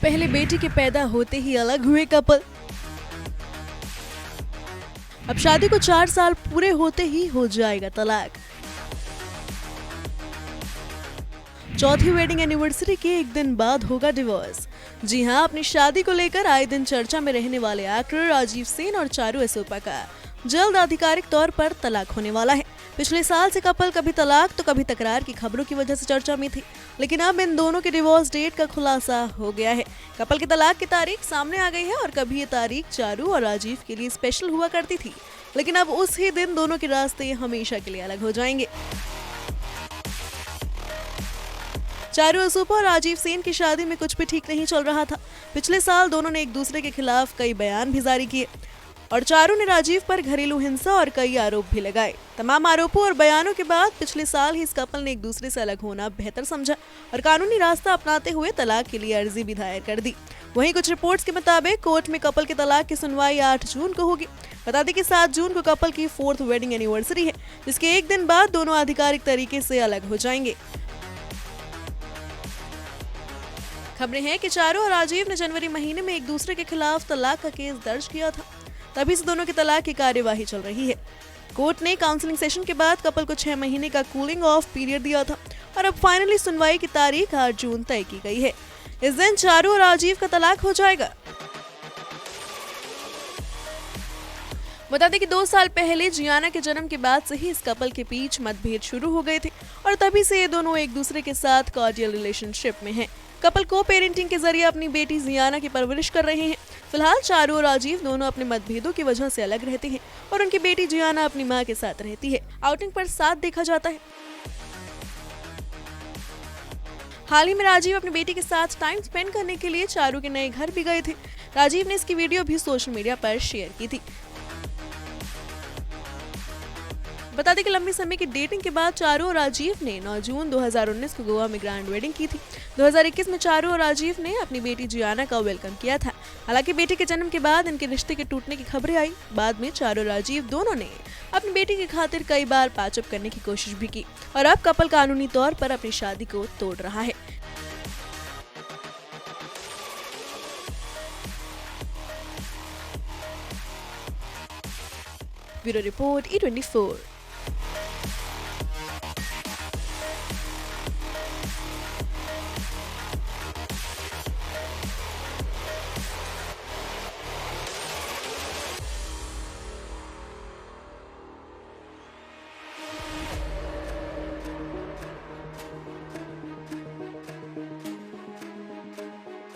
पहले बेटी के पैदा होते ही अलग हुए कपल। अब शादी को 4 साल पूरे होते ही हो जाएगा तलाक। चौथी वेडिंग एनिवर्सरी के एक दिन बाद होगा डिवोर्स। जी हां, अपनी शादी को लेकर आए दिन चर्चा में रहने वाले एक्टर राजीव सेन और चारू एसोपा का जल्द आधिकारिक तौर पर तलाक होने वाला है। पिछले साल से कपल कभी तलाक तो कभी तकरार की खबरों की वजह से चर्चा में थी, लेकिन अब इन दोनों के डिवोर्स डेट का खुलासा हो गया है। कपल की तलाक की तारीख सामने आ गई है और कभी ये तारीख चारू और राजीव के लिए स्पेशल हुआ करती थी, लेकिन अब उस ही दिन दोनों के रास्ते हमेशा के लिए अलग हो जाएंगे। चारू एसोपा और राजीव सेन की शादी में कुछ भी ठीक नहीं चल रहा था। पिछले साल दोनों ने एक दूसरे के खिलाफ कई बयान भी जारी किए और चारू ने राजीव पर घरेलू हिंसा और कई आरोप भी लगाए। तमाम आरोपों और बयानों के बाद पिछले साल ही इस कपल ने एक दूसरे से अलग होना बेहतर समझा और कानूनी रास्ता अपनाते हुए तलाक के लिए अर्जी भी दायर कर दी। वहीं कुछ रिपोर्ट्स के मुताबिक कोर्ट में कपल के तलाक की सुनवाई 8 जून को होगी। बता दें कि 7 जून को कपल की 4th वेडिंग एनिवर्सरी है, जिसके एक दिन बाद दोनों आधिकारिक तरीके से अलग हो जाएंगे। खबरें हैं कि चारू और राजीव ने जनवरी महीने में एक दूसरे के खिलाफ तलाक का केस दर्ज किया था। तभी से दोनों की तलाक की कार्यवाही चल रही है। कोर्ट ने काउंसलिंग सेशन के बाद कपल को 6 महीने का कूलिंग ऑफ पीरियड दिया था और अब फाइनली सुनवाई की तारीख 8 जून तय की गई है। इस दिन चारू और राजीव का तलाक हो जाएगा। बता दें कि 2 साल पहले जियाना के जन्म के बाद से ही इस कपल के बीच मतभेद शुरू हो गए थे और तभी से ये दोनों एक दूसरे के साथ कॉर्डियल रिलेशनशिप में हैं। कपल को पेरेंटिंग के जरिए अपनी बेटी जियाना की परवरिश कर रहे हैं। फिलहाल चारू और राजीव दोनों अपने मतभेदों की वजह से अलग रहते हैं और उनकी बेटी जियाना अपनी मां के साथ रहती है। आउटिंग पर साथ देखा जाता है। हाल ही में राजीव अपनी बेटी के साथ टाइम स्पेंड करने के लिए चारू के नए घर भी गए थे। राजीव ने इसकी वीडियो भी सोशल मीडिया पर शेयर की थी। बता दें कि लंबे समय की डेटिंग के बाद चारू और राजीव ने 9 जून 2019 को गोवा में ग्रैंड वेडिंग की थी। 2021 में चारू और राजीव ने अपनी बेटी जियाना का वेलकम किया था। हालांकि बेटी के जन्म के बाद इनके रिश्ते के टूटने की खबरें आई। बाद में चारू और राजीव दोनों ने अपनी बेटी की खातिर कई बार पैचअप करने की कोशिश भी की और अब कपल कानूनी तौर पर अपनी शादी को तोड़ रहा है। Bureau report E24।